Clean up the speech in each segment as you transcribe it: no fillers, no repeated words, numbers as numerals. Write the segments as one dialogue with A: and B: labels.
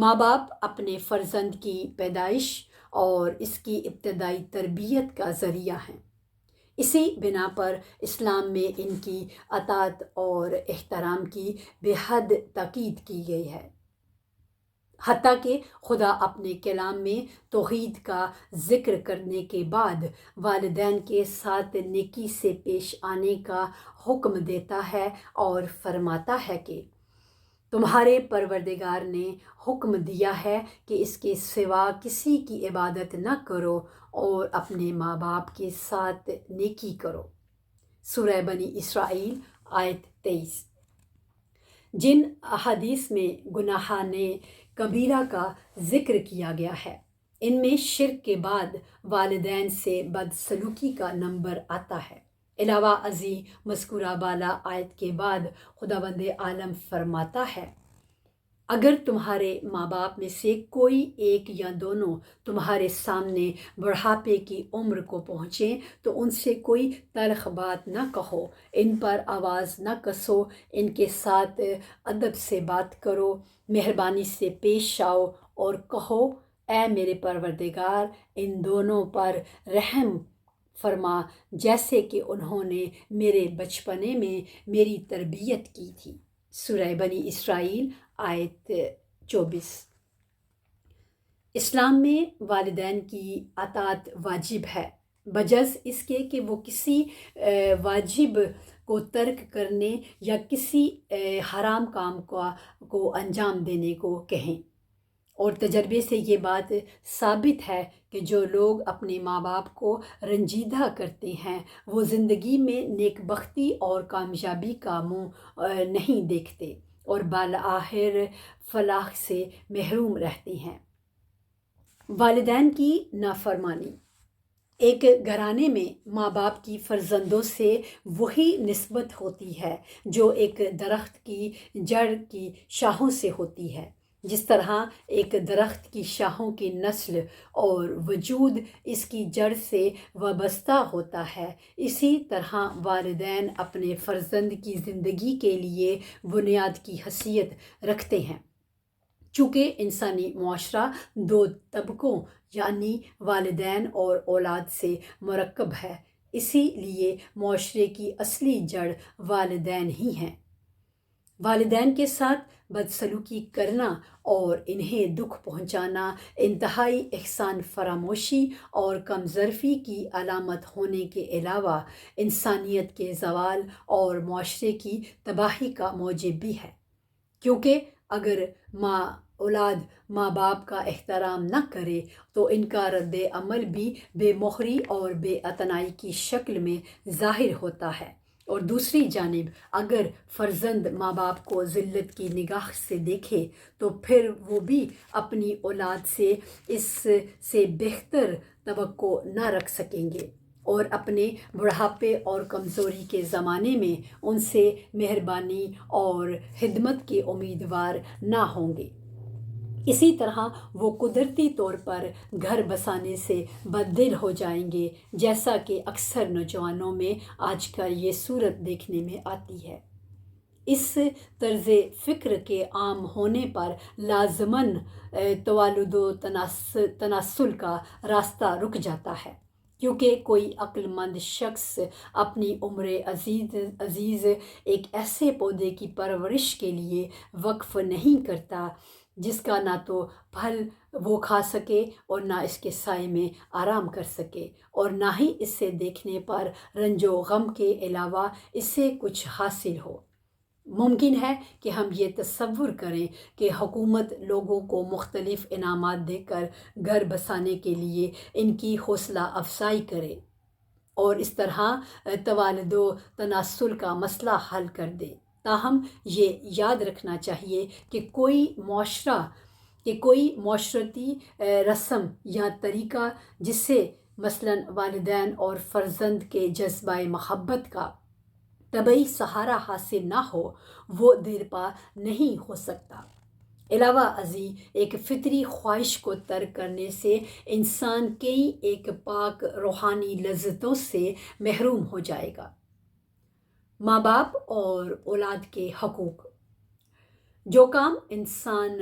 A: ماں باپ اپنے فرزند کی پیدائش اور اس کی ابتدائی تربیت کا ذریعہ ہیں۔ اسی بنا پر اسلام میں ان کی اطاعت اور احترام کی بے حد تاکید کی گئی ہے، حتیٰ کہ خدا اپنے کلام میں توحید کا ذکر کرنے کے بعد والدین کے ساتھ نیکی سے پیش آنے کا حکم دیتا ہے اور فرماتا ہے کہ تمہارے پروردگار نے حکم دیا ہے کہ اس کے سوا کسی کی عبادت نہ کرو اور اپنے ماں باپ کے ساتھ نیکی کرو۔ سورہ بنی اسرائیل آیت 23۔ جن احادیث میں گناہان کبیرہ کا ذکر کیا گیا ہے، ان میں شرک کے بعد والدین سے بدسلوکی کا نمبر آتا ہے۔ علاوہ ازیں مذکورہ بالا آیت کے بعد خداوند عالم فرماتا ہے، اگر تمہارے ماں باپ میں سے کوئی ایک یا دونوں تمہارے سامنے بڑھاپے کی عمر کو پہنچیں تو ان سے کوئی تلخ بات نہ کہو، ان پر آواز نہ کسو، ان کے ساتھ ادب سے بات کرو، مہربانی سے پیش آؤ اور کہو، اے میرے پروردگار ان دونوں پر رحم فرما جیسے کہ انہوں نے میرے بچپنے میں میری تربیت کی تھی۔ سورہ بنی اسرائیل آیت 24۔ اسلام میں والدین کی اطاعت واجب ہے، بجز اس کے کہ وہ کسی واجب کو ترک کرنے یا کسی حرام کام کو انجام دینے کو کہیں۔ اور تجربے سے یہ بات ثابت ہے کہ جو لوگ اپنے ماں باپ کو رنجیدہ کرتے ہیں وہ زندگی میں نیک بختی اور کامیابی کا منہ نہیں دیکھتے اور بالآخر فلاح سے محروم رہتے ہیں۔ والدین کی نافرمانی۔ ایک گھرانے میں ماں باپ کی فرزندوں سے وہی نسبت ہوتی ہے جو ایک درخت کی جڑ کی شاخوں سے ہوتی ہے۔ جس طرح ایک درخت کی شاخوں کی نسل اور وجود اس کی جڑ سے وابستہ ہوتا ہے، اسی طرح والدین اپنے فرزند کی زندگی کے لیے بنیاد کی حیثیت رکھتے ہیں۔ چونکہ انسانی معاشرہ دو طبقوں یعنی والدین اور اولاد سے مرکب ہے، اسی لیے معاشرے کی اصلی جڑ والدین ہی ہیں۔ والدین کے ساتھ بدسلوکی کرنا اور انہیں دکھ پہنچانا انتہائی احسان فراموشی اور کم ظرفی کی علامت ہونے کے علاوہ انسانیت کے زوال اور معاشرے کی تباہی کا موجب بھی ہے، کیونکہ اگر اولاد ماں باپ کا احترام نہ کرے تو ان کا رد عمل بھی بے مہری اور بے اعتنائی کی شکل میں ظاہر ہوتا ہے، اور دوسری جانب اگر فرزند ماں باپ کو ذلت کی نگاہ سے دیکھے تو پھر وہ بھی اپنی اولاد سے اس سے بہتر توقع نہ رکھ سکیں گے اور اپنے بڑھاپے اور کمزوری کے زمانے میں ان سے مہربانی اور خدمت کے امیدوار نہ ہوں گے۔ اسی طرح وہ قدرتی طور پر گھر بسانے سے بددل ہو جائیں گے، جیسا کہ اکثر نوجوانوں میں آج کل یہ صورت دیکھنے میں آتی ہے۔ اس طرز فکر کے عام ہونے پر لازماً توالد و تناسل کا راستہ رک جاتا ہے، کیونکہ کوئی عقل مند شخص اپنی عمر عزیز ایک ایسے پودے کی پرورش کے لیے وقف نہیں کرتا جس کا نہ تو پھل وہ کھا سکے اور نہ اس کے سائے میں آرام کر سکے، اور نہ ہی اسے دیکھنے پر رنج و غم کے علاوہ اس سے کچھ حاصل ہو۔ ممکن ہے کہ ہم یہ تصور کریں کہ حکومت لوگوں کو مختلف انعامات دے کر گھر بسانے کے لیے ان کی حوصلہ افزائی کرے اور اس طرح توالد و تناسل کا مسئلہ حل کر دے۔ تاہم یہ یاد رکھنا چاہیے کہ کوئی معاشرتی رسم یا طریقہ جس سے مثلاً والدین اور فرزند کے جذبہ محبت کا طبعی سہارا حاصل نہ ہو، وہ دیرپا نہیں ہو سکتا۔ علاوہ ازیں ایک فطری خواہش کو ترک کرنے سے انسان کئی ایک پاک روحانی لذتوں سے محروم ہو جائے گا۔ ماں باپ اور اولاد کے حقوق۔ جو کام انسان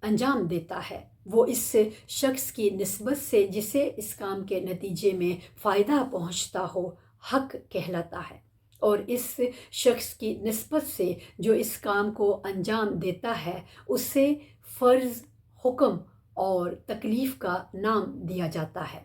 A: انجام دیتا ہے وہ اس شخص کی نسبت سے جسے اس کام کے نتیجے میں فائدہ پہنچتا ہو حق کہلاتا ہے، اور اس شخص کی نسبت سے جو اس کام کو انجام دیتا ہے اسے فرض، حکم اور تکلیف کا نام دیا جاتا ہے۔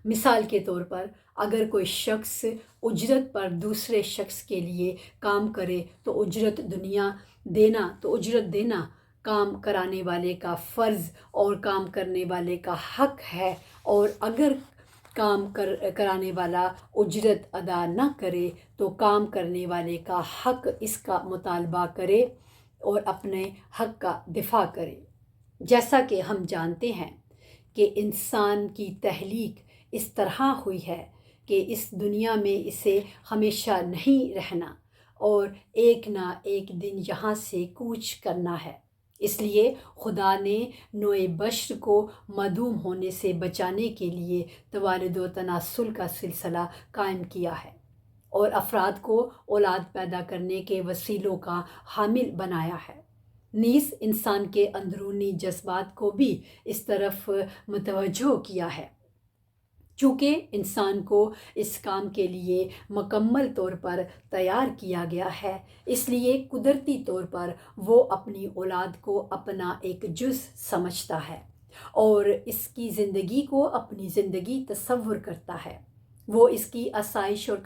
A: مثال کے طور پر اگر کوئی شخص اجرت پر دوسرے شخص کے لیے کام کرے تو اجرت دینا کام کرانے والے کا فرض اور کام کرنے والے کا حق ہے، اور اگر کام کرانے والا اجرت ادا نہ کرے تو کام کرنے والے کا حق اس کا مطالبہ کرے اور اپنے حق کا دفاع کرے۔ جیسا کہ ہم جانتے ہیں کہ انسان کی تخلیق اس طرح ہوئی ہے کہ اس دنیا میں اسے ہمیشہ نہیں رہنا اور ایک نہ ایک دن یہاں سے کوچ کرنا ہے۔ اس لیے خدا نے نوع بشر کو معدوم ہونے سے بچانے کے لیے توالد و تناسل کا سلسلہ قائم کیا ہے اور افراد کو اولاد پیدا کرنے کے وسیلوں کا حامل بنایا ہے، نیز انسان کے اندرونی جذبات کو بھی اس طرف متوجہ کیا ہے۔ چونکہ انسان کو اس کام کے لیے مکمل طور پر تیار کیا گیا ہے، اس لیے قدرتی طور پر وہ اپنی اولاد کو اپنا ایک جز سمجھتا ہے اور اس کی زندگی کو اپنی زندگی تصور کرتا ہے۔ وہ اس کی آسائش اور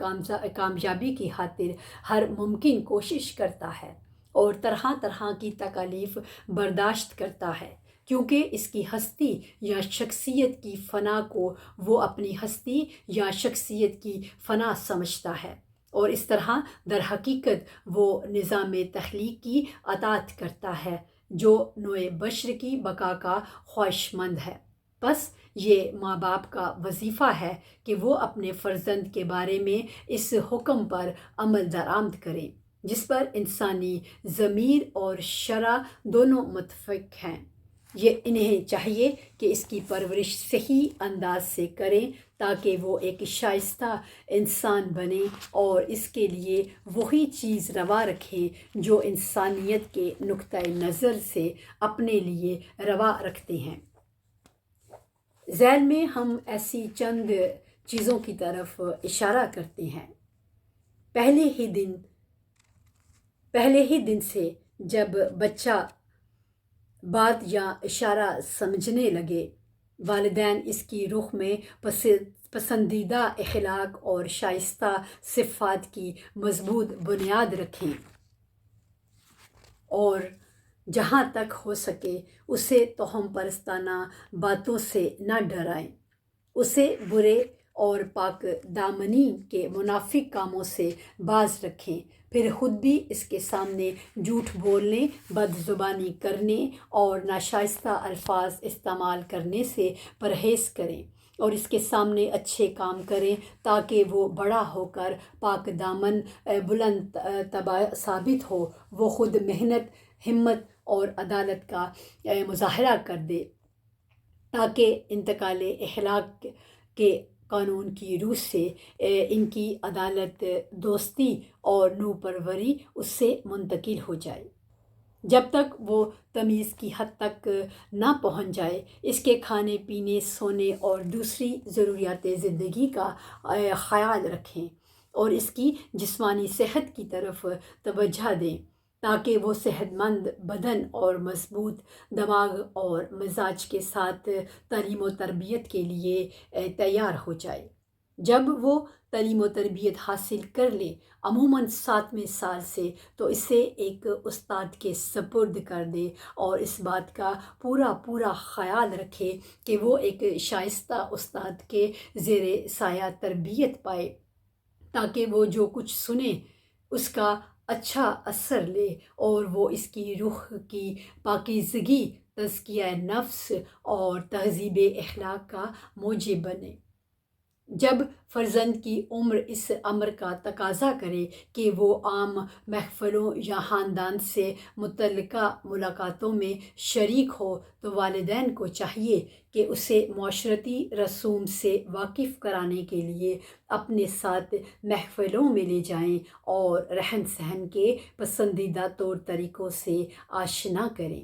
A: کامیابی کی خاطر ہر ممکن کوشش کرتا ہے اور طرح طرح کی تکالیف برداشت کرتا ہے، کیونکہ اس کی ہستی یا شخصیت کی فنا کو وہ اپنی ہستی یا شخصیت کی فنا سمجھتا ہے، اور اس طرح در حقیقت وہ نظام تخلیق کی اطاعت کرتا ہے جو نوع بشر کی بقا کا خواہش مند ہے۔ بس یہ ماں باپ کا وظیفہ ہے کہ وہ اپنے فرزند کے بارے میں اس حکم پر عمل درآمد کریں جس پر انسانی ضمیر اور شرع دونوں متفق ہیں۔ انہیں چاہیے کہ اس کی پرورش صحیح انداز سے کریں تاکہ وہ ایک شائستہ انسان بنے اور اس کے لیے وہی چیز روا رکھیں جو انسانیت کے نقطۂ نظر سے اپنے لیے روا رکھتے ہیں۔ ذیل میں ہم ایسی چند چیزوں کی طرف اشارہ کرتے ہیں۔ پہلے ہی دن سے جب بچہ بات یا اشارہ سمجھنے لگے، والدین اس کی رخ میں پسندیدہ اخلاق اور شائستہ صفات کی مضبوط بنیاد رکھیں اور جہاں تک ہو سکے اسے توہم پرستانہ باتوں سے نہ ڈرائیں، اسے برے اور پاک دامنی کے منافق کاموں سے باز رکھیں، پھر خود بھی اس کے سامنے جھوٹ بولنے، بد زبانی کرنے اور ناشائستہ الفاظ استعمال کرنے سے پرہیز کریں اور اس کے سامنے اچھے کام کریں تاکہ وہ بڑا ہو کر پاک دامن، بلند طبع ثابت ہو۔ وہ خود محنت، ہمت اور عدالت کا مظاہرہ کر دے تاکہ انتقال اخلاق کے قانون کی روح سے ان کی عدالت، دوستی اور نوپروری اس سے منتقل ہو جائے۔ جب تک وہ تمیز کی حد تک نہ پہنچ جائے، اس کے کھانے پینے، سونے اور دوسری ضروریات زندگی کا خیال رکھیں اور اس کی جسمانی صحت کی طرف توجہ دیں تاکہ وہ صحت مند بدن اور مضبوط دماغ اور مزاج کے ساتھ تعلیم و تربیت کے لیے تیار ہو جائے۔ جب وہ تعلیم و تربیت حاصل کر لے، عموماً 7ویں سال سے، تو اسے ایک استاد کے سپرد کر دے اور اس بات کا پورا خیال رکھے کہ وہ ایک شائستہ استاد کے زیر سایہ تربیت پائے تاکہ وہ جو کچھ سنے اس کا اچھا اثر لے اور وہ اس کی روح کی پاکیزگی، تزکیہ نفس اور تہذیب اخلاق کا موجب بنے۔ جب فرزند کی عمر اس امر کا تقاضا کرے کہ وہ عام محفلوں یا خاندان سے متعلقہ ملاقاتوں میں شریک ہو تو والدین کو چاہیے کہ اسے معاشرتی رسوم سے واقف کرانے کے لیے اپنے ساتھ محفلوں میں لے جائیں اور رہن سہن کے پسندیدہ طور طریقوں سے آشنا کریں۔